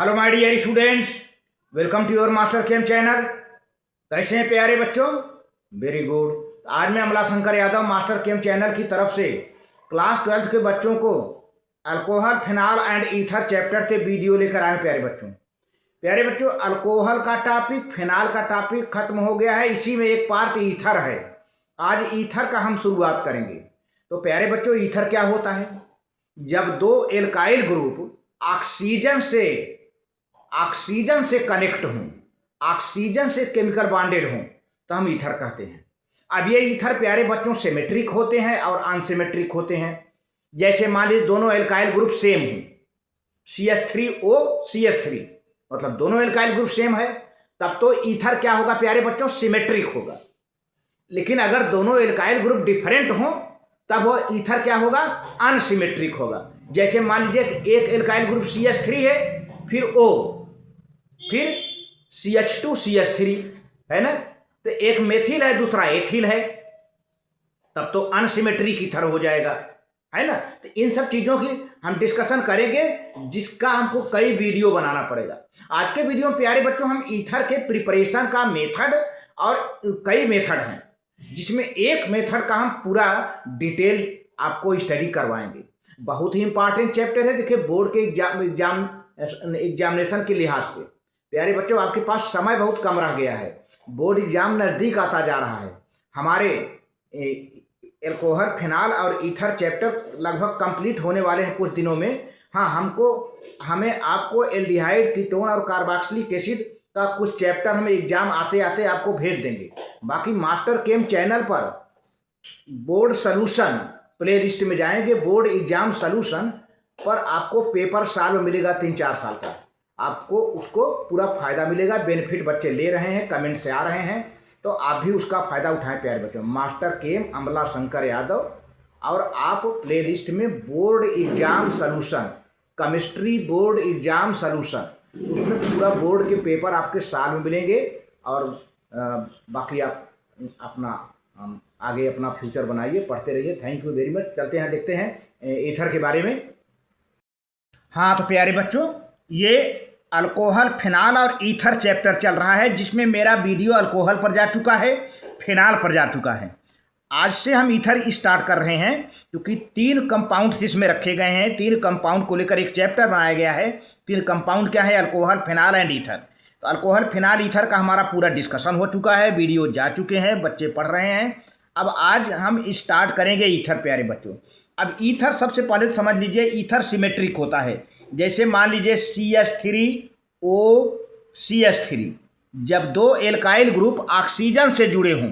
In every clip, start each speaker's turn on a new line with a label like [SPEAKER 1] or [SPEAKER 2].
[SPEAKER 1] Hello my dear students, welcome to your master chem channel. कैसे हैं प्यारे बच्चों? Very good. आज मैं Amla Shankar Yadav master chem channel की तरफ से क्लास 12th के बच्चों को alcohol, phenol and ether chapter से वीडियो लेकर आए। प्यारे बच्चों, अल्कोहल का टॉपिक, फिनाल का टॉपिक खत्म हो गया है। इसी में एक पार्ट ईथर है। आज ईथर का हम शुरुआत करेंगे। तो प्यारे बच्चों, ईथर क्या होता है? जब दो एल्काइल ग्रुप ऑक्सीजन से कनेक्ट हों, ऑक्सीजन से केमिकल बॉन्डेड हों, तो हम ईथर कहते हैं। अब ये ईथर प्यारे बच्चों सिमेट्रिक होते हैं और अनसिमेट्रिक होते हैं। जैसे मान लीजिए दोनों एल्काइल ग्रुप सेम हो, CH3O CH3, मतलब दोनों एल्काइल ग्रुप सेम है, तब तो ईथर क्या होगा प्यारे बच्चों? सिमेट्रिक होगा। लेकिन अगर दोनों एल्काइल ग्रुप डिफरेंट हों, तब वो ईथर क्या होगा? अनसिमेट्रिक होगा। जैसे मान लीजिए एक एल्काइल ग्रुप CH3 है, फिर O, फिर CH2 CH3 है ना, तो एक मेथिल है, दूसरा एथिल है, तब तो अनसिमेट्रिक ईथर हो जाएगा, है ना। तो इन सब चीज़ों की हम डिस्कशन करेंगे, जिसका हमको कई वीडियो बनाना पड़ेगा। आज के वीडियो में प्यारे बच्चों हम ईथर के प्रिपरेशन का मेथड, और कई मेथड हैं, जिसमें एक मेथड का हम पूरा डिटेल आपको स्टडी करवाएंगे। बहुत ही इंपॉर्टेंट चैप्टर है। देखिए, बोर्ड के एग्जामिनेशन के लिहाज से प्यारे बच्चों, आपके पास समय बहुत कम रह गया है। बोर्ड एग्जाम नज़दीक आता जा रहा है। हमारे एल्कोहल, फिनाल और ईथर चैप्टर लगभग कंप्लीट होने वाले हैं कुछ दिनों में। हाँ, हमें आपको एल्डिहाइड, कीटोन और कार्बोक्सिलिक एसिड का कुछ चैप्टर हमें एग्जाम आते आते आपको भेज देंगे। बाकी मास्टर केम चैनल पर बोर्ड सॉल्यूशन प्ले लिस्ट में जाएंगे, बोर्ड एग्जाम सॉल्यूशन पर आपको पेपर साल में मिलेगा 3-4 साल का। आपको उसको पूरा फायदा मिलेगा। बेनिफिट बच्चे ले रहे हैं, कमेंट से आ रहे हैं, तो आप भी उसका फायदा उठाएं प्यारे बच्चों। मास्टर केम अमला शंकर यादव, और आप प्ले लिस्ट में board exam solution, chemistry board exam solution, उसमें पूरा बोर्ड के पेपर आपके साल में मिलेंगे। और बाकी आप अपना आगे अपना फ्यूचर बनाइए, पढ़ते रहिए। Thank you very much. चलते हैं, देखते हैं ईथर के बारे में। हाँ तो प्यारे बच्चों, ये अल्कोहल, फिनाल और ईथर चैप्टर चल रहा है, जिसमें मेरा वीडियो अल्कोहल पर जा चुका है, फिनाल पर जा चुका है। आज से हम ईथर स्टार्ट कर रहे हैं, क्योंकि 3 कंपाउंड्स इसमें रखे गए हैं। 3 कंपाउंड को लेकर एक चैप्टर बनाया गया है। 3 कंपाउंड क्या है? Alcohol, phenol and ether. तो अल्कोहल, फिनाल, ईथर का हमारा पूरा डिस्कशन हो चुका है, वीडियो जा चुके हैं, बच्चे पढ़ रहे हैं। अब आज हम स्टार्ट करेंगे ईथर प्यारे बच्चों। अब ईथर सबसे पहले तो समझ लीजिए, ईथर सिमेट्रिक होता है। जैसे मान लीजिए CH3O CH3, जब दो एल्काइल ग्रुप ऑक्सीजन से जुड़े हों,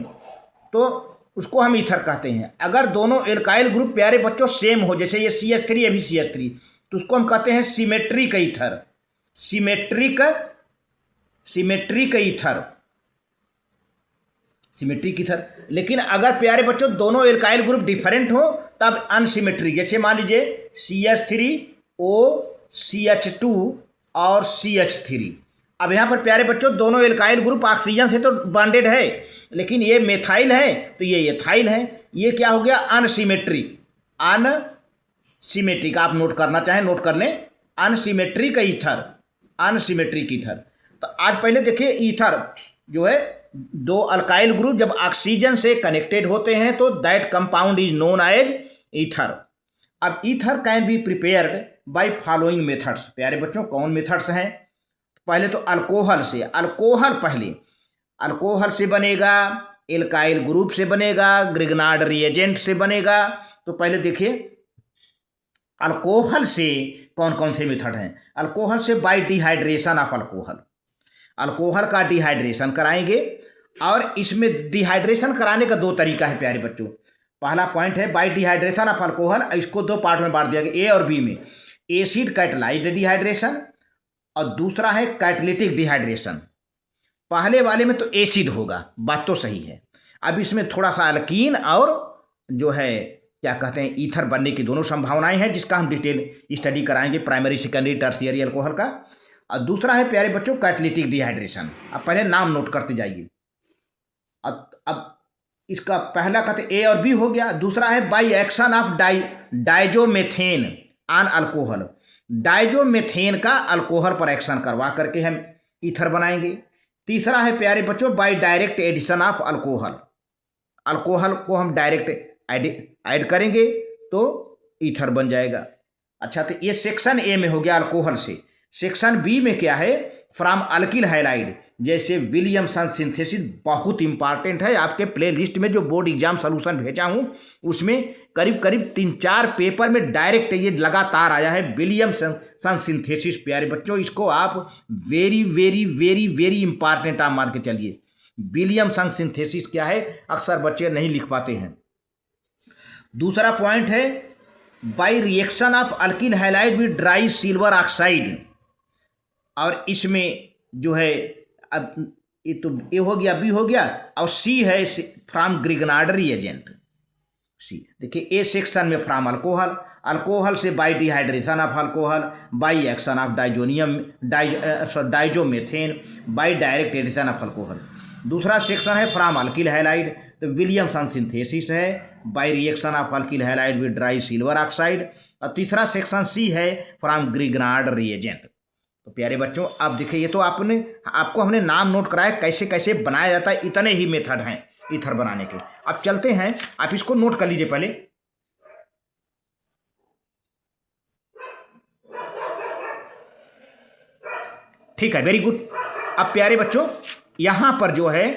[SPEAKER 1] तो उसको हम ईथर कहते हैं। अगर दोनों एल्काइल ग्रुप प्यारे बच्चों सेम हो, जैसे ये CH3 ये भी CH3, तो उसको हम कहते हैं symmetric ether. Symmetric ether, symmetric ether. लेकिन अगर प्यारे बच्चों दोनों एल्काइल ग्रुप डिफरेंट हो, तब अनसिमेट्रिक। जैसे मान लीजिए CH3O CH2 और CH3। अब यहाँ पर प्यारे बच्चों दोनों एल्काइल ग्रुप ऑक्सीजन से तो बॉन्डेड है, लेकिन ये मेथाइल है तो ये एथाइल है। ये क्या हो गया? अनसिमेट्रिक। अनसिमेट्रिक, आप नोट करना चाहें नोट कर लें, अनसिमेट्रिक ईथर, अनसिमेट्रिक ईथर। तो आज पहले देखिए, ईथर जो है, दो अल्काइल ग्रुप जब ऑक्सीजन से कनेक्टेड होते हैं, तो that compound is known as ether. अब ether can be prepared by following methods. प्यारे बच्चों, कौन मेथड्स हैं? पहले तो अल्कोहल से, अल्कोहल से बनेगा, एल्काइल ग्रुप से बनेगा, ग्रिग्नार्ड रिएजेंट से बनेगा। तो पहले देखिए अल्कोहल से कौन कौन से मेथड हैं। अल्कोहल से बाय डिहाइड्रेशन ऑफ अल्कोहल का डिहाइड्रेशन कराएंगे। और इसमें डिहाइड्रेशन कराने का 2 तरीका है प्यारे बच्चों। पहला पॉइंट है बाय डिहाइड्रेशन ऑफ अल्कोहल। इसको 2 पार्ट में बांट दिया गया, ए और बी में। एसिड कैटलाइज्ड डिहाइड्रेशन और दूसरा है कैटलिटिक डिहाइड्रेशन। पहले वाले में तो एसिड होगा, बात तो सही है। अब इसमें थोड़ा सा अल्कीन और जो है क्या कहते हैं ईथर बनने की दोनों संभावनाएं हैं, जिसका हम डिटेल स्टडी कराएंगे, प्राइमरी, सेकेंडरी, टर्शियरी अल्कोहल का। और दूसरा है प्यारे बच्चों कैटलिटिक डिहाइड्रेशन। अब पहले नाम नोट करते जाइए। अब इसका पहला कहते ए और बी हो गया। दूसरा है by action of diazomethane on alcohol. Diazomethane का अल्कोहल पर एक्शन करवा करके हम ईथर बनाएंगे। तीसरा है प्यारे बच्चों by direct addition of alcohol, alcohol को हम डायरेक्ट ऐड करेंगे तो ईथर बन जाएगा। अच्छा, तो ये सेक्शन ए में हो गया अल्कोहल से। सेक्शन बी में क्या है, फ्रॉम अल्किल हैलाइड, जैसे विलियमसन सिंथेसिस बहुत इंपॉर्टेंट है। आपके प्ले लिस्ट में जो बोर्ड एग्जाम सोल्यूशन भेजा हूँ उसमें करीब करीब 3-4 पेपर में डायरेक्ट ये लगातार आया है विलियमसन सिंथेसिस। प्यारे बच्चों, इसको आप very very very very important आप मान के चलिए। विलियमसन सिंथेसिस क्या है, अक्सर बच्चे नहीं लिख पाते हैं। दूसरा पॉइंट है by reaction of alkyl halide with dry silver oxide, और इसमें जो है अब ये तो ए हो गया, बी हो गया, और सी है फ्रॉम ग्रिग्नार्ड रिएजेंट। सी देखिए, ए सेक्शन में फ्रॉम अल्कोहल, अल्कोहल से by dehydration of alcohol, by action of diazomethane, by direct addition of alcohol. दूसरा सेक्शन है फ्रॉम अल्किल हैलाइड, तो विलियमसन सिंथेसिस है by reaction of alkyl halide with dry silver oxide. और तीसरा section C है from Grignard reagent. तो प्यारे बच्चों, अब देखिए, ये तो आपको हमने नाम नोट कराया कैसे कैसे बनाया जाता है, इतने ही मेथड हैं ईथर बनाने के। अब चलते हैं, आप इसको नोट कर लीजिए पहले। ठीक है, वेरी गुड। अब प्यारे बच्चों, यहां पर जो है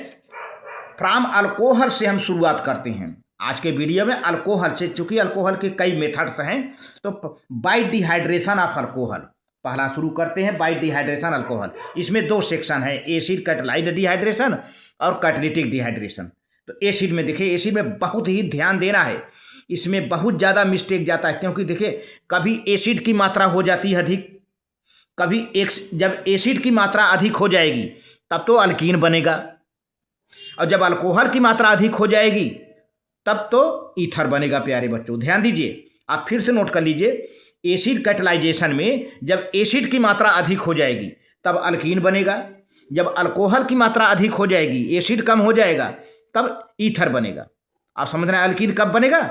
[SPEAKER 1] फ्रॉम अल्कोहल से हम शुरुआत करते हैं आज के वीडियो में। अल्कोहल से, चूंकि अल्कोहल के कई मेथड्स हैं, तो बाय डिहाइड्रेशन ऑफ अल्कोहल पहला शुरू करते हैं। बाय डिहाइड्रेशन अल्कोहल, इसमें 2 सेक्शन है, एसिड कैटालाइज्ड डिहाइड्रेशन और कैटालिटिक डिहाइड्रेशन। तो एसिड में देखिए, एसिड में बहुत ही ध्यान देना है, इसमें बहुत ज़्यादा मिस्टेक जाता है, क्योंकि देखिए कभी एसिड की मात्रा हो जाती है अधिक, कभी जब एसिड की मात्रा अधिक हो जाएगी तब तो अल्कीन बनेगा, और जब अल्कोहल की मात्रा अधिक हो जाएगी तब तो ईथर बनेगा। प्यारे बच्चों ध्यान दीजिए, आप फिर से नोट कर लीजिए, एसिड कैटालाइजेशन में जब एसिड की मात्रा अधिक हो जाएगी तब अल्कीन बनेगा, जब अल्कोहल की मात्रा अधिक हो जाएगी, एसिड कम हो जाएगा, तब ईथर बनेगा। आप समझ रहे हैं, अल्कीन कब बनेगा,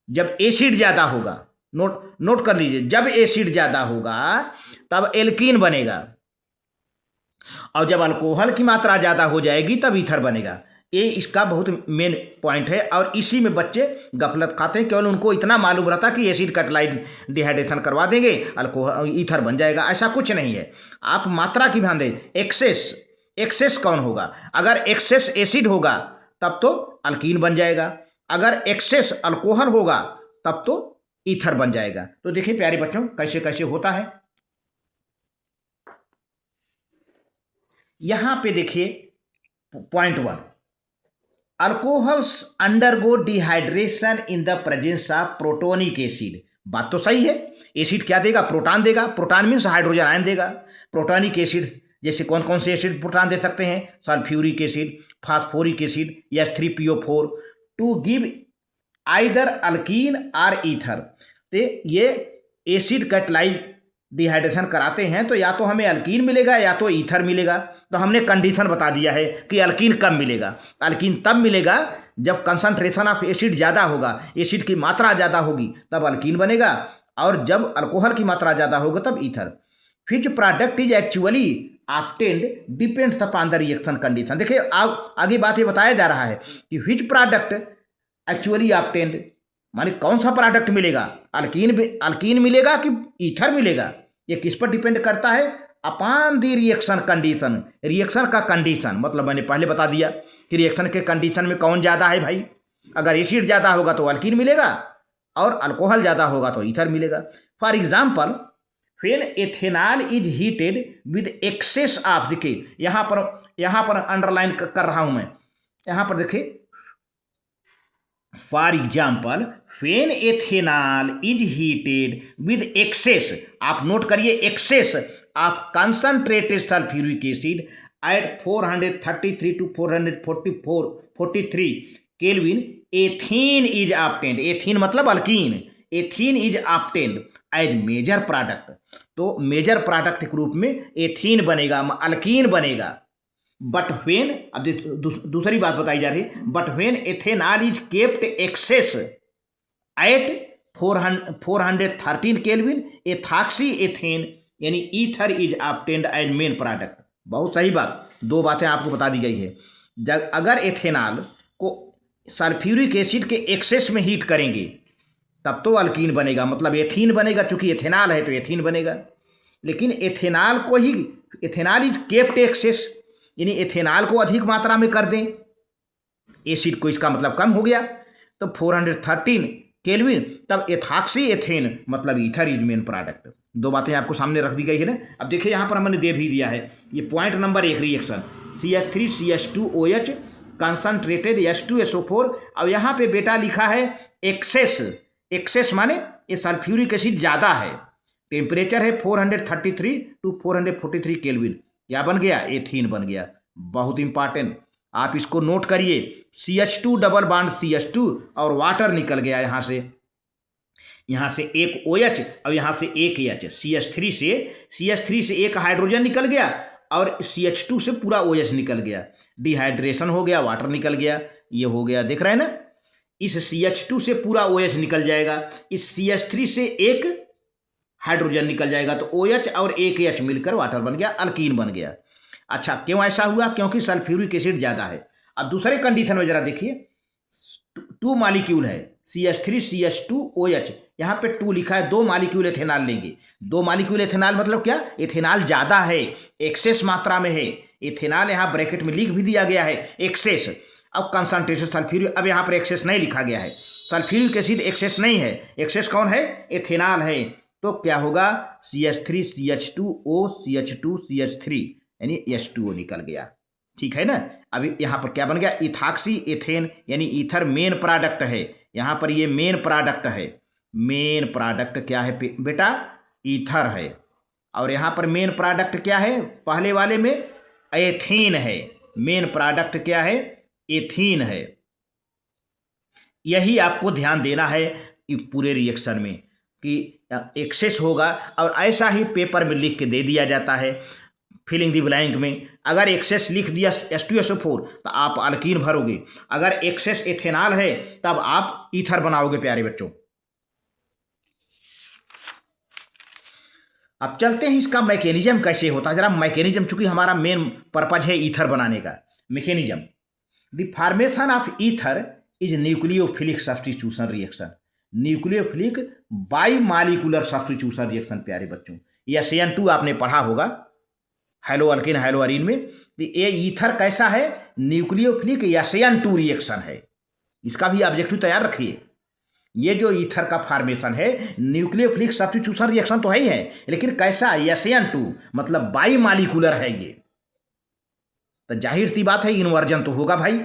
[SPEAKER 1] जब एसिड ज़्यादा होगा। नोट कर लीजिए, जब एसिड ज़्यादा होगा तब एल्कीन बनेगा, और जब अल्कोहल की मात्रा ज़्यादा हो जाएगी तब ईथर बनेगा। ये इसका बहुत मेन पॉइंट है, और इसी में बच्चे गफलत खाते हैं। केवल उनको इतना मालूम रहता कि एसिड कैटालाइज्ड डिहाइड्रेशन करवा देंगे, अल्कोहल ईथर बन जाएगा। ऐसा कुछ नहीं है, आप मात्रा की ध्यान दें। एक्सेस कौन होगा, अगर एक्सेस एसिड होगा तब तो अल्कीन बन जाएगा, अगर एक्सेस अल्कोहल होगा तब तो ईथर बन जाएगा। तो देखिए प्यारे बच्चों, कैसे कैसे होता है। यहां पे देखिए point 1, alcohols undergo dehydration in the presence of protonic acid. बात तो सही है, एसिड क्या देगा, प्रोटॉन देगा, प्रोटॉन मीन्स हाइड्रोजन आयन देगा। प्रोटोनिक एसिड जैसे कौन कौन से एसिड प्रोटॉन दे सकते हैं, sulphuric acid, phosphoric acid, H3PO4, to give either alkene और ईथर। तो ये एसिड कैटालाइज डिहाइड्रेशन कराते हैं तो या तो हमें अल्कीन मिलेगा या तो ईथर मिलेगा। तो हमने कंडीशन बता दिया है कि अल्कीन कब मिलेगा, अल्कीन तब मिलेगा जब कंसंट्रेशन ऑफ एसिड ज़्यादा होगा, एसिड की मात्रा ज़्यादा होगी तब अल्कीन बनेगा, और जब अल्कोहल की मात्रा ज़्यादा होगा तब ether. Which product is actually obtained depends upon the reaction condition. देखिए आगे बात ये बताया जा रहा है कि विच प्रोडक्ट एक्चुअली ऑब्टेन्ड, माने कौन सा प्रोडक्ट मिलेगा, अल्कीन मिलेगा कि ईथर मिलेगा, ये किस पर डिपेंड करता है, upon the reaction condition. Reaction का कंडीशन मतलब मैंने पहले बता दिया कि रिएक्शन के कंडीशन में कौन ज़्यादा है भाई। अगर एसिड ज़्यादा होगा तो अल्कीन मिलेगा और अल्कोहल ज़्यादा होगा तो ईथर मिलेगा। For example, when ethanol is heated with excess of, देखिए यहाँ पर अंडरलाइन कर रहा हूँ मैं, यहाँ पर देखिए, for example when ethanol is heated with excess, आप नोट करिए excess of concentrated sulphuric acid at 433 to 443 kelvin, ethene is obtained. Ethene मतलब alkene, ethene is obtained as major product. तो मेजर प्रोडक्ट के रूप में एथीन बनेगा, alkyne बनेगा। But when, अब दूसरी बात बताई जा रही है, but when ethanol is kept excess at 413 kelvin ethoxy ethane यानी ether is obtained as main product. बहुत सही बात, दो बातें आपको बता दी गई है। जब अगर एथेनॉल को सल्फ्यूरिक एसिड के एक्सेस में हीट करेंगे तब तो अल्कीन बनेगा, मतलब एथीन बनेगा, चूंकि एथेनॉल है तो एथीन बनेगा। लेकिन एथेनॉल को ही, एथेनॉल इज केप्ट एक्सेस, यानी एथेनॉल को अधिक मात्रा में कर दें एसिड को, इसका मतलब कम हो गया, तो 413 केल्विन, तब एथॉक्सी एथेन मतलब ईथर इज मेन प्रोडक्ट। दो बातें आपको सामने रख दी गई है ना। अब देखिए यहाँ पर हमने दे भी दिया है, ये point number 1 reaction CH3CH2OH concentrated H2SO4। अब यहाँ पे बेटा लिखा है एक्सेस, एक्सेस माने ये सल्फ्यूरिक एसिड ज़्यादा है, टेम्परेचर है 433 to 443 केल्विन, क्या बन गया, एथीन बन गया। बहुत इंपॉर्टेंट, आप इसको नोट करिए, CH2 डबल बॉन्ड CH2 और वाटर निकल गया यहाँ से एक OH और यहाँ से एक H, CH3 से एक हाइड्रोजन निकल गया और CH2 से पूरा OH निकल गया, डिहाइड्रेशन हो गया, वाटर निकल गया, ये हो गया, देख रहे हैं ना। इस CH2 से पूरा OH निकल जाएगा, इस CH3 से एक हाइड्रोजन निकल जाएगा, तो OH और एक H मिलकर वाटर बन गया, अल्कीन बन गया। अच्छा, क्यों ऐसा हुआ, क्योंकि सल्फ्यूरिक एसिड ज़्यादा है। अब दूसरे कंडीशन में ज़रा देखिए, 2 मॉलिक्यूल है CH3CH2OH, यहाँ पे 2 लिखा है, 2 मॉलिक्यूल एथेनॉल लेंगे, 2 मॉलिक्यूल एथेनॉल मतलब क्या, एथेनॉल ज़्यादा है, एक्सेस मात्रा में है, एथेनॉल यहाँ ब्रैकेट में लिख भी दिया गया है एक्सेस। अब कंसंट्रेशन सल्फ्यूरिक, अब यहाँ पर एक्सेस नहीं लिखा गया है, सल्फ्यूरिक एसिड एक्सेस नहीं है, एक्सेस कौन है, एथेनॉल है, तो क्या होगा CH3CH2O CH2CH3 यानी H2O निकल गया, ठीक है ना। अभी यहाँ पर क्या बन गया, इथॉक्सी एथेन यानी ईथर मेन प्रोडक्ट है, यहाँ पर ये मेन प्रोडक्ट है, मेन प्रोडक्ट क्या है बेटा, ईथर है, और यहाँ पर मेन प्रोडक्ट क्या है, पहले वाले में एथीन है, मेन प्रोडक्ट क्या है, एथीन है। यही आपको ध्यान देना है पूरे रिएक्शन में कि एक्सेस होगा, और ऐसा ही पेपर में लिख के दे दिया जाता है फिलिंग द ब्लैंक में। अगर एक्सेस लिख दिया H2SO4 तो आप अल्कीन भरोगे, अगर एक्सेस एथेनॉल है तब आप ईथर बनाओगे प्यारे बच्चों। अब चलते हैं इसका मैकेनिज्म कैसे होता है, जरा मैकेनिज्म, चूंकि हमारा मेन पर्पज है ईथर बनाने का। Mechanism, the formation of ether is nucleophilic substitution reaction, nucleophilic bimolecular substitution reaction प्यारे बच्चों। ये SN2 आपने पढ़ा होगा हेलो अल्किन हेलो अरीन में। ये ईथर कैसा है, न्यूक्लियोफिलिक SN2 रिएक्शन है, इसका भी ऑब्जेक्टिव तैयार रखिए। ये जो ईथर का फॉर्मेशन है न्यूक्लियोफिलिक सब्स्टिट्यूशन रिएक्शन तो है ही है, लेकिन कैसा, SN2 मतलब बाईमॉलिक्यूलर है ये, तो जाहिर सी बात है इन्वर्जन तो होगा भाई।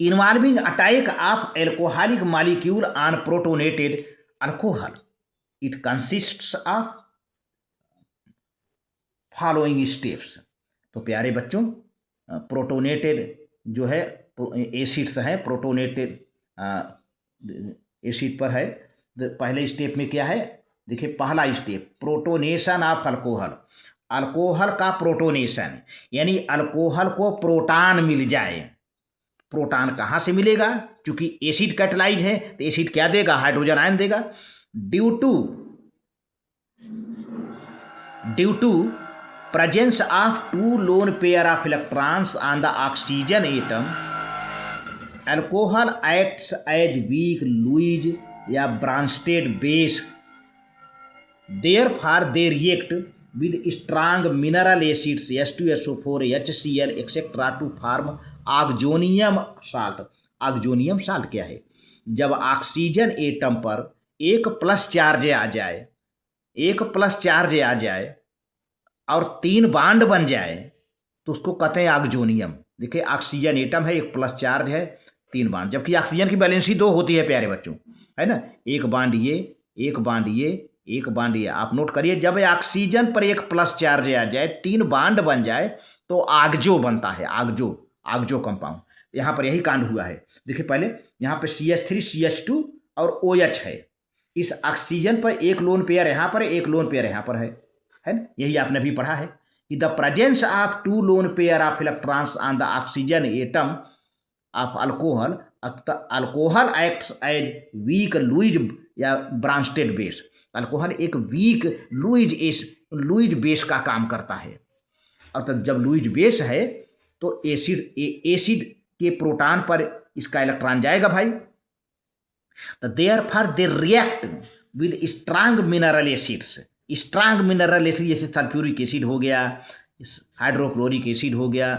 [SPEAKER 1] Involving attack of alcoholic molecule on protonated alcohol, it consists of following steps. तो प्यारे बच्चों, प्रोटोनेटेड जो है एसिड्स हैं, प्रोटोनेटेड एसिड पर है, तो पहले स्टेप में क्या है, देखिए पहला step protonation of alcohol, alcohol का प्रोटोनेशन, यानी अल्कोहल को प्रोटॉन मिल जाए। प्रोटॉन कहाँ से मिलेगा, चूंकि एसिड कैटलाइज है तो एसिड क्या देगा, हाइड्रोजन आयन देगा। Due to presence of 2 lone pair of electrons on the oxygen atom, alcohol acts as weak Lewis या Bronsted base, therefore they react with strong mineral acids H2SO4 HCl etc to form oxonium salt. Oxonium salt क्या है, जब oxygen atom पर एक plus charge आ जाए, एक plus charge आ जाए और 3 बांड बन जाए तो उसको कहते हैं ऑक्सोनियम। देखिए ऑक्सीजन एटम है, एक प्लस चार्ज है, 3 बांड, जबकि ऑक्सीजन की वैलेंसी 2 होती है प्यारे बच्चों, है ना, एक बांड ये, एक बांड ये, एक बांड ये। आप नोट करिए, जब ऑक्सीजन पर एक प्लस चार्ज आ जाए, 3 बांड बन जाए तो ऑक्सो बनता है, ऑक्सो कंपाउंड। यहाँ पर यही कांड हुआ है। देखिए पहले यहाँ पर CH3CH2 और OH है, इस ऑक्सीजन पर एक लोन पेयर यहाँ पर, एक लोन पेयर यहाँ पर है ना, यही आपने भी पढ़ा है कि the presence of 2 lone pair of electrons on the oxygen atom of alcohol alcohol acts as weak Lewis या ब्रांस्टेड बेस। अल्कोहल एक वीक लुइज बेस का काम करता है। और तब जब लुइज बेस है तो एसिड के प्रोटॉन पर इसका इलेक्ट्रॉन जाएगा भाई। तो therefore they react with strong mineral acids. Strong mineral acid जैसे सल्फ्यूरिक एसिड हो गया, हाइड्रोक्लोरिक एसिड हो गया,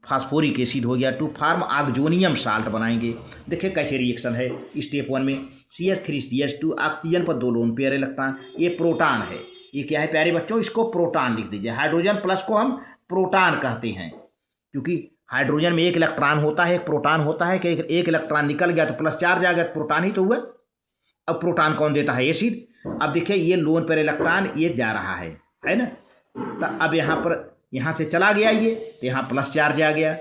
[SPEAKER 1] फास्फोरिक एसिड हो गया, टू फार्म ऑक्सोनियम साल्ट बनाएंगे। देखिए कैसे रिएक्शन है। स्टेप 1 में CH3CH2 ऑक्सीजन पर 2 लोन पेयर इलेक्ट्रॉन, ये प्रोटॉन है। ये क्या है प्यारे बच्चों, इसको प्रोटॉन लिख दीजिए। हाइड्रोजन प्लस को हम प्रोटॉन कहते हैं, क्योंकि हाइड्रोजन में एक इलेक्ट्रॉन होता है, एक प्रोटॉन होता है कि एक इलेक्ट्रॉन निकल गया तो प्लस चार्ज आ गया, प्रोटॉन ही तो हुआ। अब प्रोटॉन कौन देता है, एसिड। अब देखिए ये लोन पेयर इलेक्ट्रॉन ये जा रहा है ना। तो अब यहाँ से चला गया ये, तो यहाँ प्लस चार्ज आ गया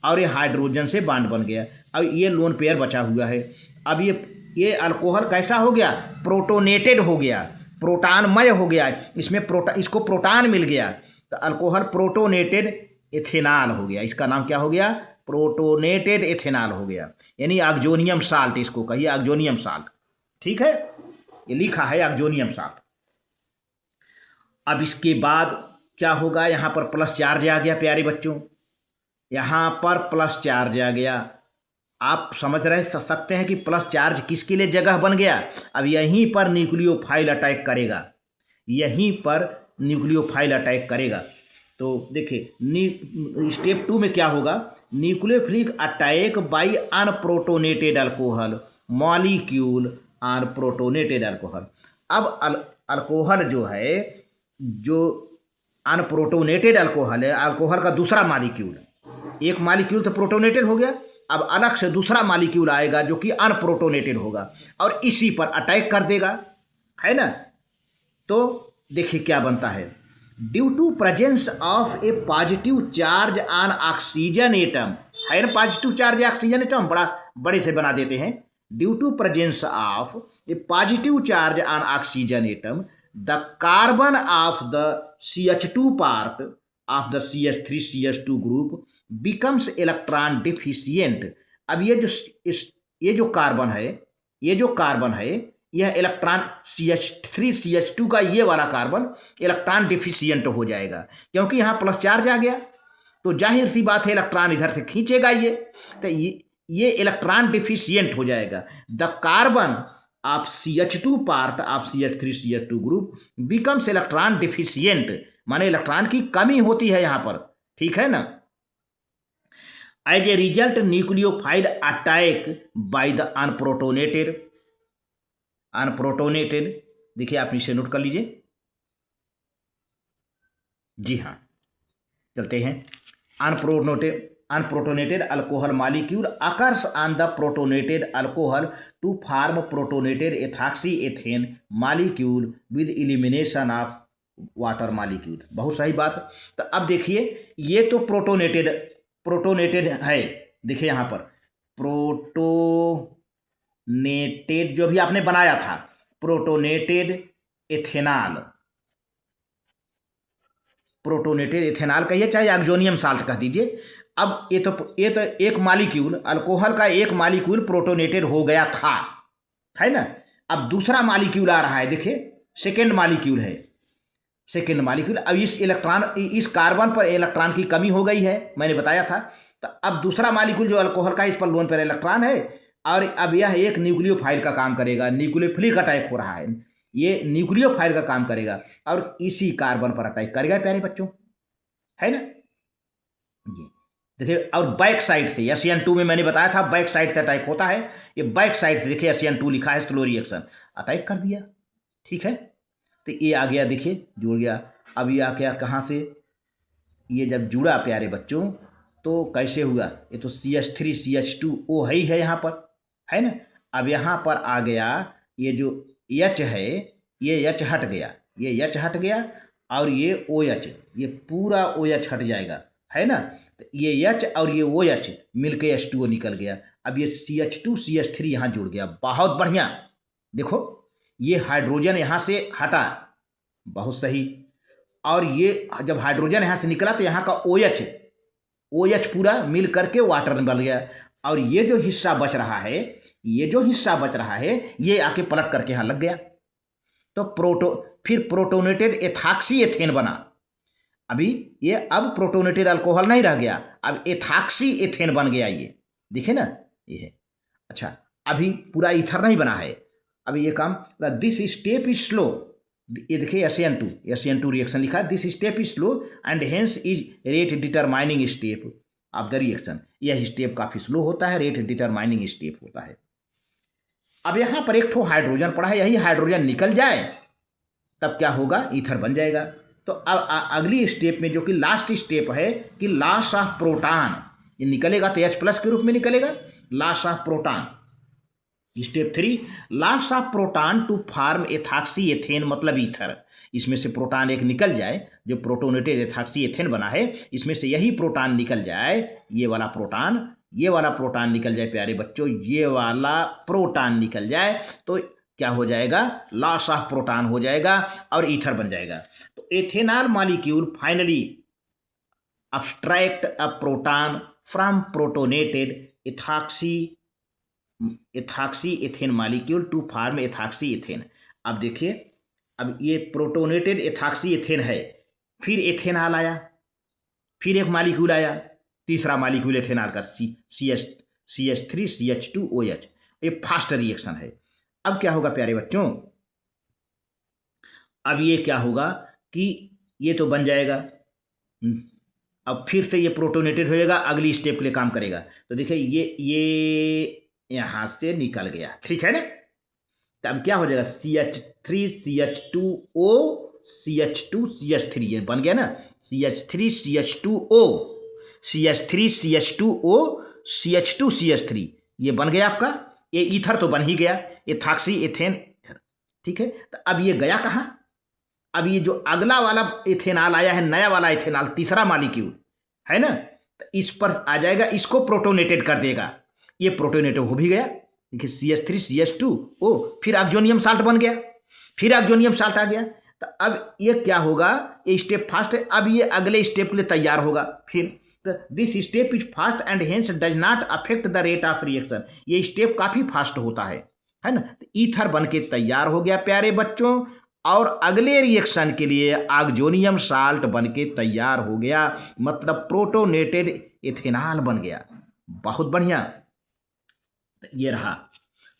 [SPEAKER 1] और ये हाइड्रोजन से बॉन्ड बन गया। अब ये लोन पेयर बचा हुआ है। अब ये अल्कोहल कैसा हो गया, प्रोटोनेटेड हो गया, प्रोटॉनमय हो गया। इसमें इसको प्रोटॉन मिल गया तो अल्कोहल प्रोटोनेटेड एथेनॉल हो गया। इसका नाम क्या हो गया, प्रोटोनेटेड एथेनॉल हो गया, यानी ऑक्सोनियम साल्ट इसको कहिए, ऑक्सोनियम साल्ट। ठीक है, ये लिखा है ऑक्सोनियम साल्ट। अब इसके बाद क्या होगा, यहाँ पर प्लस चार्ज आ गया प्यारे बच्चों, यहाँ पर प्लस चार्ज आ गया। आप समझ सकते हैं कि प्लस चार्ज किसके लिए जगह बन गया। अब यहीं पर न्यूक्लियोफाइल अटैक करेगा, यहीं पर न्यूक्लियोफाइल अटैक करेगा। तो देखिए स्टेप 2 में क्या होगा, nucleophilic attack by unprotonated alcohol molecule on protonated alcohol. अब अल्कोहल जो है, जो अनप्रोटोनेटेड अल्कोहल है, अल्कोहल का दूसरा मालिक्यूल, एक मालिक्यूल तो प्रोटोनेटेड हो गया, अब अलग से दूसरा मालिक्यूल आएगा जो कि अनप्रोटोनेटेड होगा और इसी पर अटैक कर देगा, है ना। तो देखिए क्या बनता है, due to presence of a positive charge on oxygen atom, है ना, पॉजिटिव चार्ज ऑक्सीजन एटम बड़ा बड़े से बना देते हैं। Due to presence of a positive charge on oxygen atom the carbon of the CH2 part of the CH3CH2 group becomes electron deficient. अब ये जो कार्बन है, यह इलेक्ट्रॉन CH3CH2 का ये वाला कार्बन इलेक्ट्रॉन डिफिशियंट हो जाएगा, क्योंकि यहाँ प्लस चार्ज आ गया तो जाहिर सी बात है इलेक्ट्रॉन इधर से खींचेगा ये, तो ये इलेक्ट्रॉन डिफिशियंट हो जाएगा। The carbon of CH2 part of CH3CH2 group becomes electron deficient, माने इलेक्ट्रॉन की कमी होती है यहाँ पर, ठीक है ना। As a result nucleophile attack by the unprotonated, देखिए आप इसे नोट कर लीजिए। जी हाँ, चलते हैं। Unprotonated alcohol molecule occurs on the protonated alcohol to form protonated ethoxy ethane molecule with elimination of water molecule. बहुत सही बात। तो अब देखिए ये तो प्रोटोनेटेड है, देखिए यहाँ पर प्रोटोनेटेड जो भी आपने बनाया था, प्रोटोनेटेड एथेनॉल, प्रोटोनेटेड एथेनॉल कहिए चाहे ऑक्सोनियम साल्ट कह दीजिए। अब ये तो एक मालिक्यूल, अल्कोहल का एक मालिक्यूल प्रोटोनेटेड हो गया था, है ना। अब दूसरा मालिक्यूल आ रहा है, देखिए सेकेंड मालिक्यूल है, सेकेंड मालिक्यूल। अब इस कार्बन पर इलेक्ट्रॉन की कमी हो गई है, मैंने बताया था। तो अब दूसरा मालिक्यूल जो अल्कोहल का, इस पर लोन पर इलेक्ट्रॉन है और अब यह एक न्यूक्लियोफाइल का काम करेगा। न्यूक्लियोफिलिक अटैक हो रहा है, ये न्यूक्लियोफाइल का काम करेगा और इसी कार्बन पर अटैक करेगा प्यारे बच्चों, है ना। ये देखिए, और बैक साइड से SN2 में मैंने बताया था बैक साइड से अटैक होता है। ये बैक साइड से देखिए SN2 लिखा है, स्लो रिएक्शन, अटैक कर दिया, ठीक है। तो ये आ गया, देखिए जुड़ गया। अब ये आ गया कहाँ से, ये जब जुड़ा प्यारे बच्चों तो कैसे हुआ, ये तो CH3CH2O है ही है यहाँ पर, है ना। अब यहाँ पर आ गया ये जो H है, ये H हट गया, ये H हट गया और ये OH, ये पूरा OH हट जाएगा, है ना। तो ये H और ये OH मिलके H2O निकल गया। अब ये CH2 CH3 यहाँ जुड़ गया, बहुत बढ़िया। देखो ये हाइड्रोजन यहाँ से हटा, बहुत सही। और ये जब हाइड्रोजन यहाँ से निकला तो यहाँ का OH पूरा मिल करके वाटर बन गया और ये जो हिस्सा बच रहा है, ये आके पलट करके यहाँ लग गया। तो फिर प्रोटोनेटेड एथॉक्सी एथेन बना। अभी ये अब प्रोटोनेटेड अल्कोहल नहीं रह गया, अब एथॉक्सी एथेन बन गया। ये दिखे ना, ये है। अच्छा, अभी पूरा ईथर नहीं बना है। अभी ये काम, दिस स्टेप इज स्लो, ये देखिए SN2 रिएक्शन लिखा है। This step is slow and hence is rate determining step of the reaction. यह स्टेप काफ़ी स्लो होता है, रेट डिटरमाइनिंग स्टेप होता है। अब यहाँ पर एक ठो हाइड्रोजन पड़ा है, यही हाइड्रोजन निकल जाए तब क्या होगा, ईथर बन जाएगा। तो अब अगली स्टेप में, जो कि लास्ट स्टेप है, कि लॉस ऑफ प्रोटॉन, ये निकलेगा तो H+ के रूप में निकलेगा, loss of proton. Step 3, loss of proton to form ethoxy ethane, मतलब ईथर। इसमें से प्रोटॉन एक निकल जाए, जो प्रोटोनेटेड एथॉक्सी एथेन बना है, इसमें से यही प्रोटॉन निकल जाए, ये वाला प्रोटॉन निकल जाए प्यारे बच्चों, ये वाला प्रोटॉन निकल जाए तो क्या हो जाएगा, लॉस ऑफ प्रोटॉन हो जाएगा और ईथर बन जाएगा। तो ethanol molecule finally abstract a proton from protonated ethoxy ethane molecule to form ethoxy ethane। अब देखिए, अब ये प्रोटोनेटेड एथॉक्सी एथेन है, फिर एथेनॉल आया, फिर एक मॉलिक्यूल आया, तीसरा मॉलिक्यूल एथेनॉल का CH3CH2OH। ये फास्ट रिएक्शन है। अब क्या होगा प्यारे बच्चों, अब ये क्या होगा कि ये तो बन जाएगा, अब फिर से ये प्रोटोनेटेड हो जाएगा, अगली स्टेप के लिए काम करेगा। तो देखिए ये यहाँ से निकल गया, ठीक है ना। तो अब क्या हो जाएगा, CH3CH2O CH2CH3, ये बन गया ना, CH3CH2O CH2CH3, ये बन गया आपका। ये ईथर तो बन ही गया, एथॉक्सी एथेन ईथर, ठीक है। तो अब ये गया कहाँ, अब ये जो अगला वाला इथेनॉल आया है, नया वाला इथेनॉल, तीसरा मॉलिक्यूल है ना, तो इस पर आ जाएगा, इसको प्रोटोनेटेड कर देगा। ये प्रोटोनेटेड हो भी गया, देखिए CH3CH2O, फिर ऑक्सोनियम साल्ट बन गया, फिर ऑक्सोनियम साल्ट आ गया। तो अब ये क्या होगा, ये स्टेप फास्ट है, अब ये अगले स्टेप के लिए तैयार होगा। फिर this step is fast and hence does not affect the rate of reaction. ये स्टेप काफ़ी फास्ट होता है ना। तो ईथर बन के तैयार हो गया प्यारे बच्चों, और अगले रिएक्शन के लिए ऑक्सोनियम साल्ट बन के तैयार हो गया, मतलब प्रोटोनेटेड एथेनॉल बन गया। बहुत बढ़िया, ये रहा।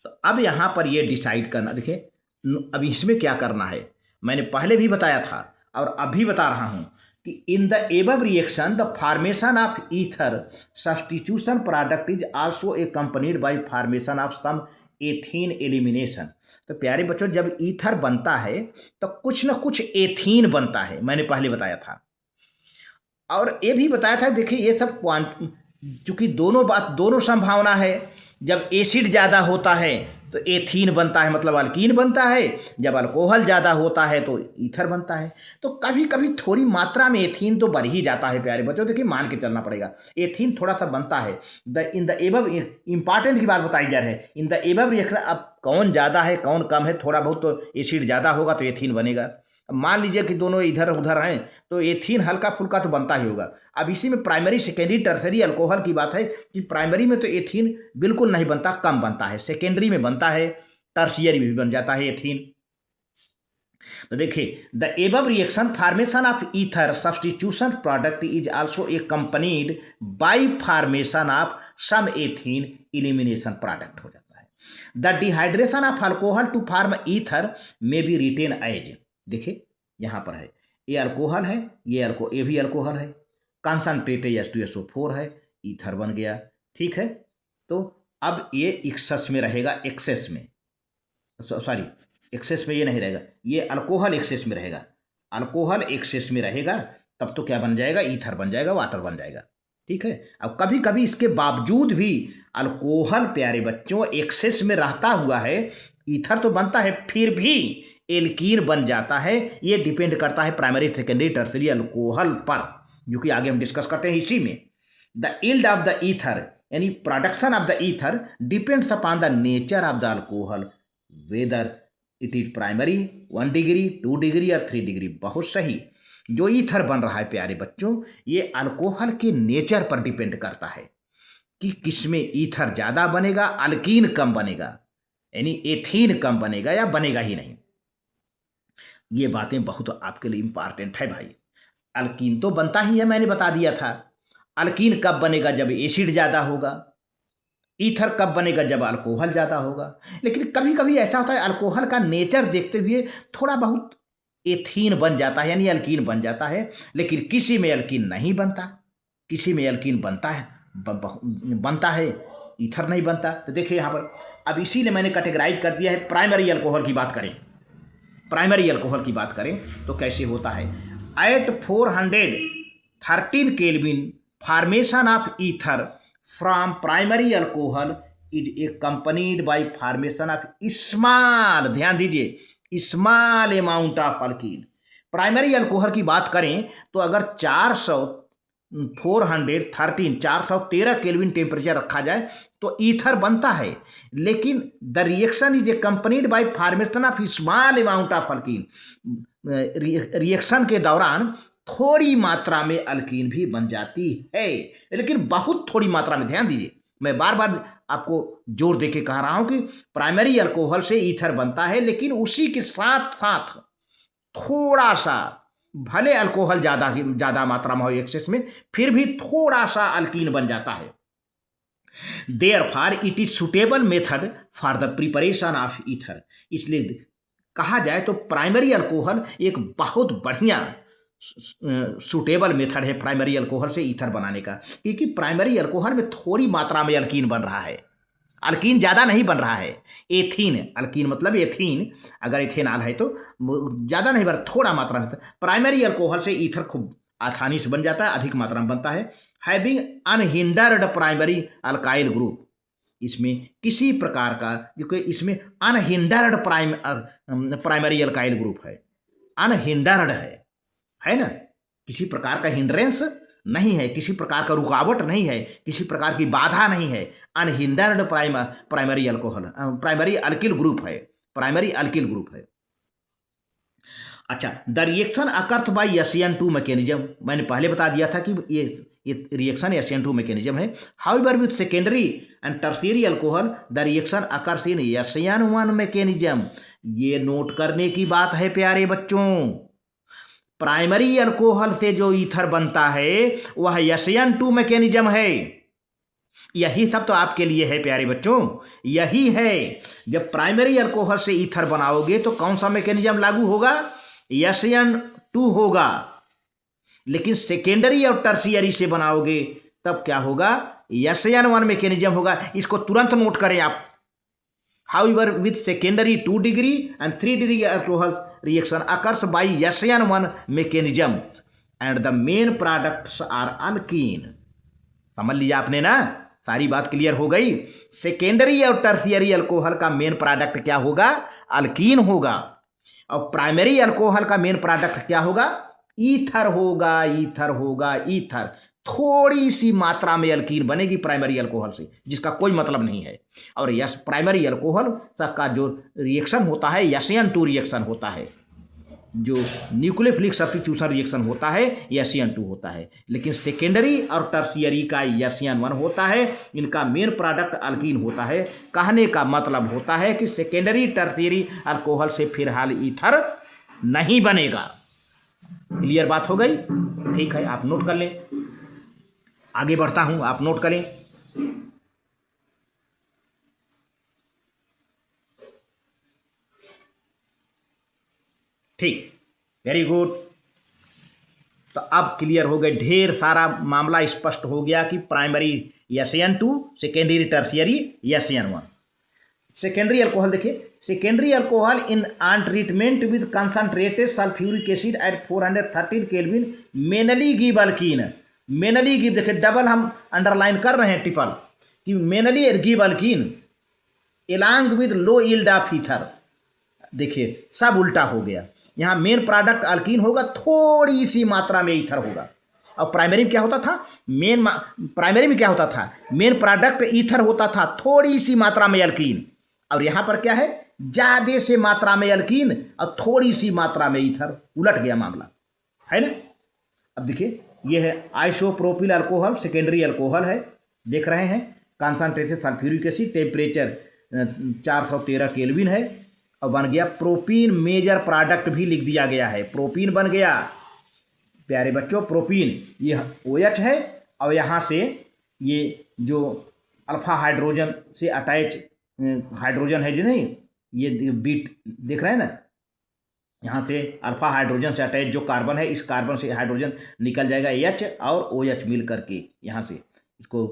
[SPEAKER 1] तो अब यहाँ पर ये डिसाइड करना, देखिए अब इसमें क्या करना है, मैंने पहले भी बताया था और अभी बता रहा हूँ कि in the above reaction the formation of ether substitution product is also accompanied by formation of some ethene elimination. तो प्यारे बच्चों, जब ईथर बनता है तो कुछ न कुछ एथीन बनता है, मैंने पहले बताया था। और ये भी बताया था, देखिए ये सब चूँकि दोनों संभावना है। जब एसिड ज़्यादा होता है तो एथीन बनता है, मतलब अल्कीन बनता है। जब अल्कोहल ज़्यादा होता है तो ईथर बनता है। तो कभी कभी थोड़ी मात्रा में एथीन तो बढ़ ही जाता है प्यारे बच्चों, देखिए मान के चलना पड़ेगा, एथीन थोड़ा सा बनता है। इन द एबव इंपॉर्टेंट की बात बताई जा रही है, इन द एबव रिएक्शन। अब कौन ज़्यादा है कौन कम है, थोड़ा बहुत तो एसिड ज़्यादा होगा तो एथीन बनेगा। अब मान लीजिए कि दोनों इधर उधर हैं तो एथीन हल्का फुल्का तो बनता ही होगा। अब इसी में प्राइमरी सेकेंडरी टर्सरी अल्कोहल की बात है कि प्राइमरी में तो एथीन बिल्कुल नहीं बनता, कम बनता है, सेकेंडरी में बनता है, टर्शियरी में भी बन जाता है एथीन। तो देखिए, the above reaction formation of ether substitution product is also accompanied by formation of some ethene elimination product हो जाता है। The dehydration of alcohol to form ether may be written as. देखिए यहाँ पर है, ये अल्कोहल है, ये भी अल्कोहल है, कॉन्सनट्रेट H2SO4 है, ईथर बन गया, ठीक है। तो अब ये एक्सेस में रहेगा, एक्सेस में ये नहीं रहेगा, ये अल्कोहल एक्सेस में रहेगा, अल्कोहल एक्सेस में रहेगा, तब तो क्या बन जाएगा, ईथर बन जाएगा, वाटर बन जाएगा, ठीक है। अब कभी कभी इसके बावजूद भी अल्कोहल प्यारे बच्चों एक्सेस में रहता हुआ है, ईथर तो बनता है, फिर भी एल्कीन बन जाता है। ये डिपेंड करता है प्राइमरी सेकेंडरी टर्सरी अल्कोहल पर, जो कि आगे हम डिस्कस करते हैं इसी में। The yield of the ether यानी production of the ether depends upon the nature of the alcohol, whether it is primary 1 degree 2 degree और 3 डिग्री। बहुत सही, जो ईथर बन रहा है प्यारे बच्चों, ये अल्कोहल के नेचर पर डिपेंड करता है कि किसमें ईथर ज़्यादा बनेगा, अल्कीन कम बनेगा, यानी एथीन कम बनेगा या बनेगा ही नहीं। ये बातें बहुत आपके लिए इंपॉर्टेंट है भाई। अल्कीन तो बनता ही है, मैंने बता दिया था। अल्कीन कब बनेगा? जब एसिड ज़्यादा होगा। ईथर कब बनेगा? जब अल्कोहल ज़्यादा होगा। लेकिन कभी कभी ऐसा होता है अल्कोहल का नेचर देखते हुए थोड़ा बहुत एथीन बन जाता है, यानी अल्कीन बन जाता है, लेकिन किसी में अल्कीन नहीं बनता, किसी में अल्कीन बनता है, बनता है, ईथर नहीं बनता। तो देखिए यहाँ पर अब इसीलिए मैंने कैटेगराइज कर दिया है। प्राइमरी अल्कोहल की बात करें, प्राइमरी अल्कोहल की बात करें तो कैसे होता है? At 413 kelvin formation of ether from primary alcohol is accompanied by formation of small, ध्यान दीजिए, small amount of alkene. Primary alcohol की बात करें तो अगर 413 केल्विन टेम्परेचर रखा जाए तो ईथर बनता है, लेकिन the reaction is accompanied by formation of small amount of alkyne. Reaction के दौरान थोड़ी मात्रा में अल्कीन भी बन जाती है, लेकिन बहुत थोड़ी मात्रा में। ध्यान दीजिए, मैं बार बार आपको जोर देके कह रहा हूं कि प्राइमरी अल्कोहल से ईथर बनता है, लेकिन उसी के साथ साथ थोड़ा सा, भले अल्कोहल ज़्यादा मात्रा में हो एक्सेस में, फिर भी थोड़ा सा अल्कीन बन जाता है। Therefore it is suitable method for the preparation of ether. इसलिए कहा जाए तो प्राइमरी अल्कोहल एक बहुत बढ़िया सूटेबल मेथड है प्राइमरी अल्कोहल से ईथर बनाने का, क्योंकि प्राइमरी अल्कोहल में थोड़ी मात्रा में अल्कीन बन रहा है, अल्कीन ज़्यादा नहीं बन रहा है। एथीन, अल्कीन मतलब एथीन, अगर इथेनॉल है तो ज़्यादा नहीं बन, थोड़ा मात्रा में। प्राइमरी अल्कोहल से ईथर खूब आसानी से बन जाता है, अधिक मात्रा में बनता है। Having unhindered primary alkyl group, इसमें किसी प्रकार का, क्योंकि इसमें अनहिंडर्ड प्राइमरी अल्काइल ग्रुप है, अनहिंडर्ड है ना, किसी प्रकार का हिंड्रेंस नहीं है, किसी प्रकार का रुकावट नहीं है, किसी प्रकार की बाधा नहीं है। Unhindered primary alcohol, primary alkyl group है, प्राइमरी अल्किल ग्रुप है। अच्छा, the reaction occurs by SN2 mechanism, मैंने पहले बता दिया था कि ये रिएक्शन SN2 मैकेनिज्म है। However with secondary and tertiary alcohol the reaction occurs in SN1 mechanism. ये नोट करने की बात है प्यारे बच्चों, प्राइमरी अल्कोहल से जो ईथर बनता है वह SN2 मैकेनिज्म है। यही सब तो आपके लिए है प्यारे बच्चों, यही है। जब प्राइमरी अल्कोहल से ईथर बनाओगे तो कौन सा मैकेनिज्म लागू होगा? SN2 होगा। लेकिन सेकेंडरी और टर्शियरी से बनाओगे तब क्या होगा? SN1 मैकेनिज्म होगा। इसको तुरंत नोट करें आप। However, with secondary 2 degree and 3 degree alcohol reaction occurs by SN1 mechanism and the main products are alkene। समझ लिया आपने ना, सारी बात क्लियर हो गई। सेकेंडरी और टर्शियरी अल्कोहल का मेन प्रोडक्ट क्या होगा? अल्कीन होगा। और प्राइमरी अल्कोहल का मेन प्रोडक्ट क्या होगा? ईथर होगा, ईथर होगा, ईथर। थोड़ी सी मात्रा में अल्कीन बनेगी प्राइमरी अल्कोहल से, जिसका कोई मतलब नहीं है। और प्राइमरी अल्कोहल का जो रिएक्शन होता है SN2 रिएक्शन होता है, जो न्यूक्लियोफिलिक सब्स्टिट्यूशन रिएक्शन होता है SN2 होता है। लेकिन सेकेंडरी और टर्शियरी का SN1 होता है। इनका मेन प्रोडक्ट अल्कीन होता है। कहने का मतलब होता है कि सेकेंडरी टर्शियरी अल्कोहल से फिलहाल ईथर नहीं बनेगा। क्लियर बात हो गई? ठीक है, आप नोट कर लें। आगे बढ़ता हूं, आप नोट करें। ठीक, वेरी गुड। तो अब क्लियर हो गए, ढेर सारा मामला स्पष्ट हो गया कि primary SN2, secondary tertiary SN1। Secondary alcohol देखिए, secondary alcohol in on treatment with concentrated sulphuric acid at 413 kelvin mainly give alkene. Mainly give, देखिए डबल हम अंडरलाइन कर रहे हैं, ट्रिपल, कि mainly give alkene along with low yield of ether. देखिए सब उल्टा हो गया, यहाँ मेन प्रोडक्ट अल्कीन होगा, थोड़ी सी मात्रा में ईथर होगा। और प्राइमरी में क्या होता था? प्राइमरी में क्या होता था? मेन प्रोडक्ट ईथर होता था, थोड़ी सी मात्रा में अल्कीन। और यहाँ पर क्या है? ज़्यादा से मात्रा में अल्कीन और थोड़ी सी मात्रा में ईथर। उलट गया मामला, है ना। अब देखिए, ये है आइसोप्रोपिल अल्कोहल, सेकेंडरी अल्कोहल है, देख रहे हैं। Concentrated sulphuric acid, temperature 413 kelvin है और बन गया प्रोपीन। मेजर प्रोडक्ट भी लिख दिया गया है, प्रोपीन बन गया प्यारे बच्चों। प्रोपीन ये OH है और यहाँ से ये जो अल्फा हाइड्रोजन से अटैच हाइड्रोजन है जो नहीं, ये बीट देख रहे हैं ना, यहाँ से अल्फा हाइड्रोजन से अटैच जो कार्बन है, इस कार्बन से हाइड्रोजन निकल जाएगा H और OH मिल करके यहाँ से इसको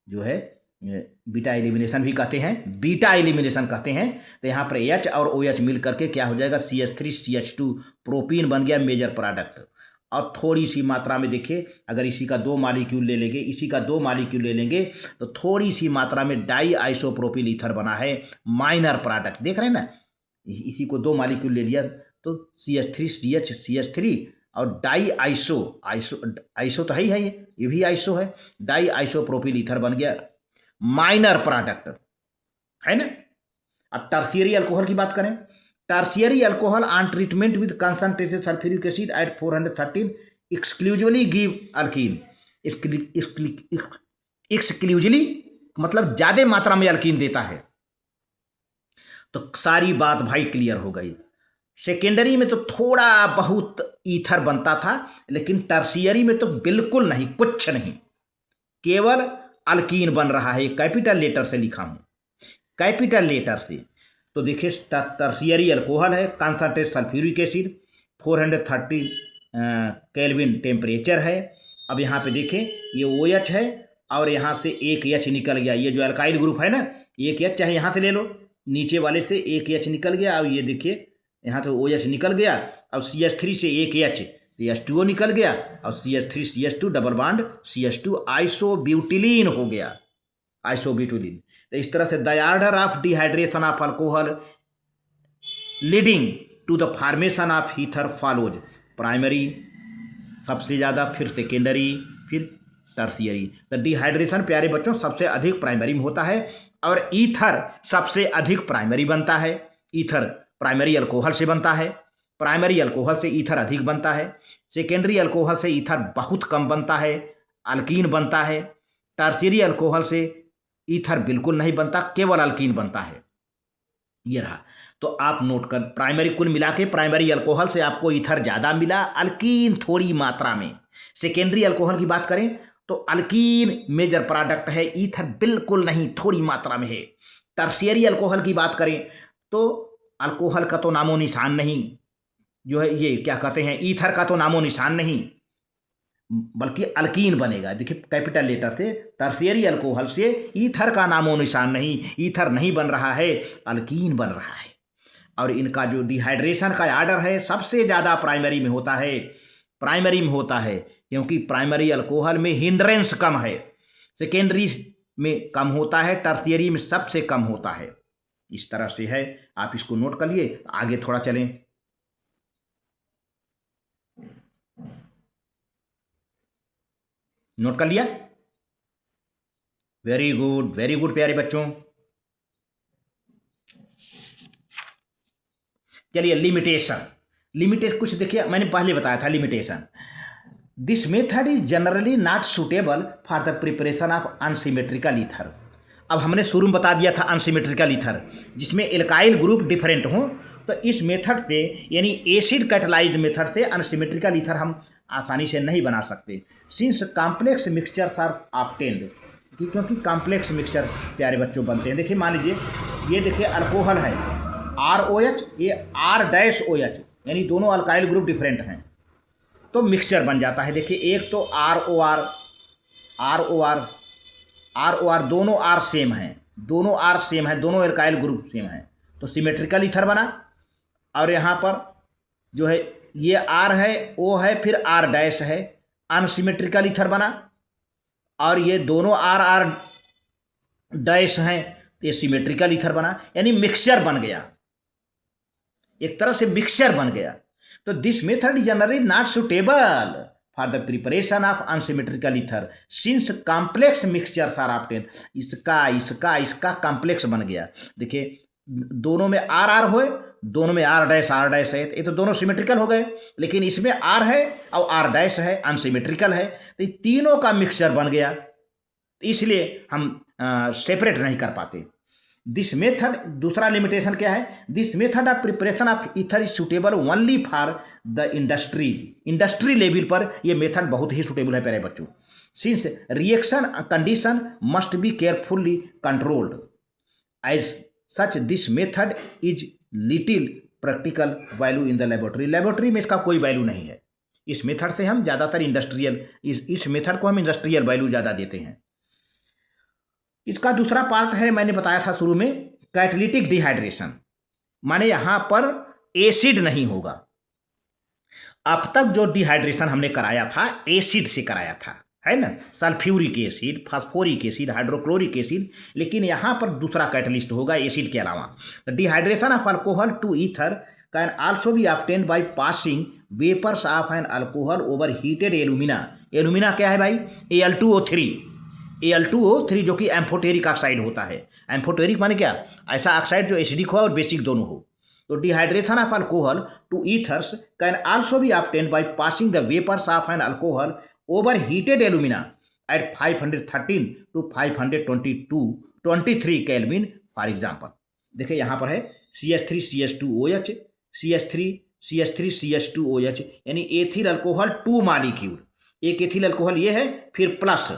[SPEAKER 1] जो है बीटा एलिमिनेशन भी कहते हैं, बीटा एलिमिनेशन कहते हैं। तो यहाँ पर H और OH मिल करके क्या हो जाएगा, CH3CH2 प्रोपीन बन गया मेजर प्रोडक्ट। और थोड़ी सी मात्रा में देखिए, अगर इसी का 2 मॉलिक्यूल ले लेंगे, इसी का 2 मॉलिक्यूल ले लेंगे तो थोड़ी सी मात्रा में डाई आइसोप्रोपिल ईथर बना है, माइनर प्रोडक्ट देख रहे हैं ना। इसी को 2 मॉलिक्यूल ले लिया तो CH3CH3 और डाई आइसो तो है ही है, ये भी आइसो है, डाई आइसोप्रोपिल ईथर बन गया, माइनर प्रोडक्ट है ना। अब टर्शियरी अल्कोहल की बात करें, tertiary alcohol on treatment with concentrated sulphuric acid at 413 exclusively give alkene. Exclusively मतलब ज्यादा मात्रा में अल्कीन देता है। तो सारी बात भाई क्लियर हो गई। सेकेंडरी में तो थोड़ा बहुत ईथर बनता था, लेकिन टर्शियरी में तो बिल्कुल नहीं, कुछ नहीं, केवल अल्कीन बन रहा है। कैपिटल लेटर से लिखा हूं, कैपिटल लेटर से। तो देखिए टर्शियरी अल्कोहल है, concentrated sulphuric acid, 430 kelvin temperature है। अब यहाँ पे देखें ये OH है और यहाँ से एक H निकल गया, ये जो अल्काइल ग्रुप है ना, एक H चाहे यहाँ से ले लो, नीचे वाले से एक H निकल गया। अब ये देखिए यहाँ तो OH निकल गया, अब CH3 से एक H H2O निकल गया और CH3CH2 डबल बॉन्ड CH2 आइसोब्यूटिलीन हो गया, आइसोब्यूटिलीन। तो इस तरह से the order of dehydration of alcohol leading to the formation of ether follows. Primary सबसे ज़्यादा, फिर सेकेंडरी, फिर टर्शियरी। तो डिहाइड्रेशन प्यारे बच्चों सबसे अधिक प्राइमरी में होता है और ईथर सबसे अधिक प्राइमरी बनता है। ईथर प्राइमरी अल्कोहल से बनता है, प्राइमरी अल्कोहल से ईथर अधिक बनता है, सेकेंडरी अल्कोहल से ईथर बहुत कम बनता है, अल्कीन बनता है। टर्शियरी अल्कोहल से ईथर बिल्कुल नहीं बनता, केवल अल्कीन बनता है। ये रहा, तो आप नोट कर, प्राइमरी कुल मिला के प्राइमरी अल्कोहल से आपको ईथर ज़्यादा मिला, अल्कीन थोड़ी मात्रा में। सेकेंडरी अल्कोहल की बात करें तो अल्कीन मेजर प्रोडक्ट है, ईथर बिल्कुल नहीं, थोड़ी मात्रा में है। टर्शियरी अल्कोहल की बात करें तो अल्कोहल का तो नामो निशान नहीं, जो है ये क्या कहते हैं, ईथर का तो नामो निशान नहीं, बल्कि अल्कीन बनेगा। देखिए कैपिटल लेटर से, टर्शियरी अल्कोहल से ईथर का नामो निशान नहीं, ईथर नहीं बन रहा है, अल्कीन बन रहा है। और इनका जो डिहाइड्रेशन का आर्डर है सबसे ज़्यादा प्राइमरी में होता है, प्राइमरी में होता है, क्योंकि प्राइमरी अल्कोहल में हिंड्रेंस कम है, सेकेंडरी में कम होता है, टर्शियरी में सबसे कम होता है। इस तरह से है, आप इसको नोट कर लिए, आगे थोड़ा चलें। नोट कर लिया, वेरी गुड, वेरी गुड प्यारे बच्चों। चलिए लिमिटेशन, कुछ देखिए, मैंने पहले बताया था limitation. This method is generally not suitable for the preparation of unsymmetrical ether. अब हमने शुरू में बता दिया था अनसिमेट्रिकल ईथर जिसमें एल्काइल ग्रुप डिफरेंट हों, तो इस मेथड से यानी एसिड कैटलाइज्ड मेथड से अनसिमेट्रिकल ईथर हम आसानी से नहीं बना सकते, since complex mixtures are obtained, क्योंकि कॉम्प्लेक्स मिक्सचर प्यारे बच्चों बनते हैं। देखिए मान लीजिए ये देखिए अल्कोहल है ROH, ये R-OH, यानी दोनों अल्काइल ग्रुप डिफरेंट हैं, तो मिक्सचर बन जाता है। देखिए एक तो ROR, दोनों R सेम हैं, दोनों R सेम हैं, दोनों अल्काइल ग्रुप सेम हैं, तो सिमेट्रिकल ईथर बना। और यहाँ पर जो है ये R है, O है, फिर R- है, अनसिमेट्रिकल ईथर बना। और ये दोनों R हैं, ये सिमेट्रिकल ईथर बना, यानी मिक्सचर बन गया, एक तरह से मिक्सचर बन गया। तो this method is generally not suitable for the preparation of unsymmetrical ether since complex mixtures are obtain. इसका कॉम्प्लेक्स बन गया। देखिए दोनों में R हो, दोनों में R- है, ये तो दोनों सिमेट्रिकल हो गए, लेकिन इसमें R है और R- है, अनसिमेट्रिकल है, तो तीनों का मिक्सचर बन गया। तो इसलिए हम सेपरेट नहीं कर पाते। दिस मेथड, दूसरा लिमिटेशन क्या है, this method of preparation of ether is suitable only for the industry level पर ये मेथड बहुत ही सुटेबल है प्यारे बच्चों। Since reaction condition must be carefully controlled, as such this method is little practical value in the laboratory में इसका कोई वैल्यू नहीं है। इस मेथड से हम ज़्यादातर इंडस्ट्रियल, इस मेथड को हम इंडस्ट्रियल वैल्यू ज़्यादा देते हैं। इसका दूसरा पार्ट है, मैंने बताया था शुरू में, कैटालिटिक डिहाइड्रेशन, माने यहाँ पर एसिड नहीं होगा। अब तक जो डिहाइड्रेशन हमने कराया था एसिड से कराया था, है ना, sulphuric acid, phosphoric acid, hydrochloric acid, लेकिन यहाँ पर दूसरा कैटलिस्ट होगा एसिड के अलावा। Dehydration of alcohol to ether can also be obtained by passing vapours of an alcohol over heated alumina. Alumina क्या है भाई, Al2O3, Al2O3 जो कि एम्फोटेरिक ऑक्साइड होता है। एम्फोटेरिक माने क्या, ऐसा ऑक्साइड जो एसिडिक हो और बेसिक दोनों हो। तो dehydration of alcohol to ethers can also be obtained by passing the vapours of an alcohol over heated alumina at 513 to 523 kelvin for example. देखिए यहाँ पर है CH3CH2OH, CH3CH2OH, यानी एथिल अल्कोहल 2 मॉलिक्यूल, एक एथिल अल्कोहल ये है, फिर plus,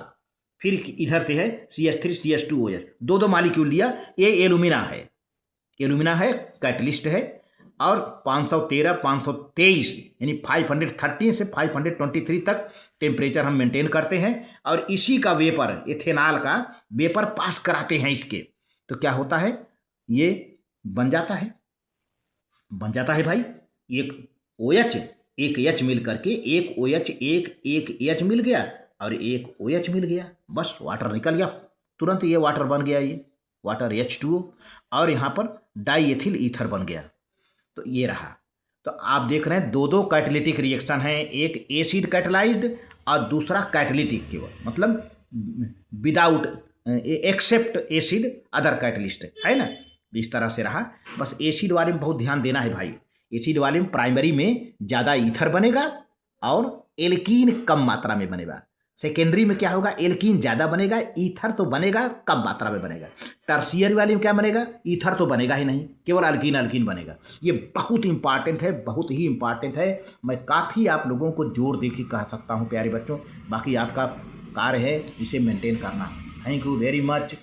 [SPEAKER 1] फिर इधर से है CH3CH2OH, दो मॉलिक्यूल लिया, ये एल्यूमिना है, कैटलिस्ट है, और 513 523 यानी 513 से 523 तक टेम्परेचर हम मेंटेन करते हैं, और इसी का वेपर, इथेनॉल का वेपर पास कराते हैं इसके, तो क्या होता है, ये बन जाता है भाई, एक OH एक H मिल करके, एक OH एक H मिल गया और एक OH मिल गया, बस वाटर निकल गया तुरंत, ये वाटर बन गया, ये वाटर H2O, और यहाँ पर डाई एथिल ईथर बन गया। तो ये रहा। तो आप देख रहे हैं दो कैटालिटिक रिएक्शन है, एक एसिड कैटलाइज्ड और दूसरा कैटालिटिक केवल, मतलब without except acid other catalyst, है ना। इस तरह से रहा। बस एसिड वाले में बहुत ध्यान देना है भाई, एसिड वाले में प्राइमरी में ज़्यादा ईथर बनेगा और एल्कीन कम मात्रा में बनेगा। सेकेंडरी में क्या होगा, एल्कीन ज़्यादा बनेगा, ईथर तो बनेगा कम मात्रा में बनेगा। टर्शियरी वाले में क्या बनेगा, ईथर तो बनेगा ही नहीं, केवल अल्कीन बनेगा। ये बहुत इंपॉर्टेंट है, बहुत ही इंपॉर्टेंट है। मैं काफ़ी आप लोगों को जोर दे के कह सकता हूँ प्यारे बच्चों, बाकी आपका कार्य है इसे मेंटेन करना। Thank you very much.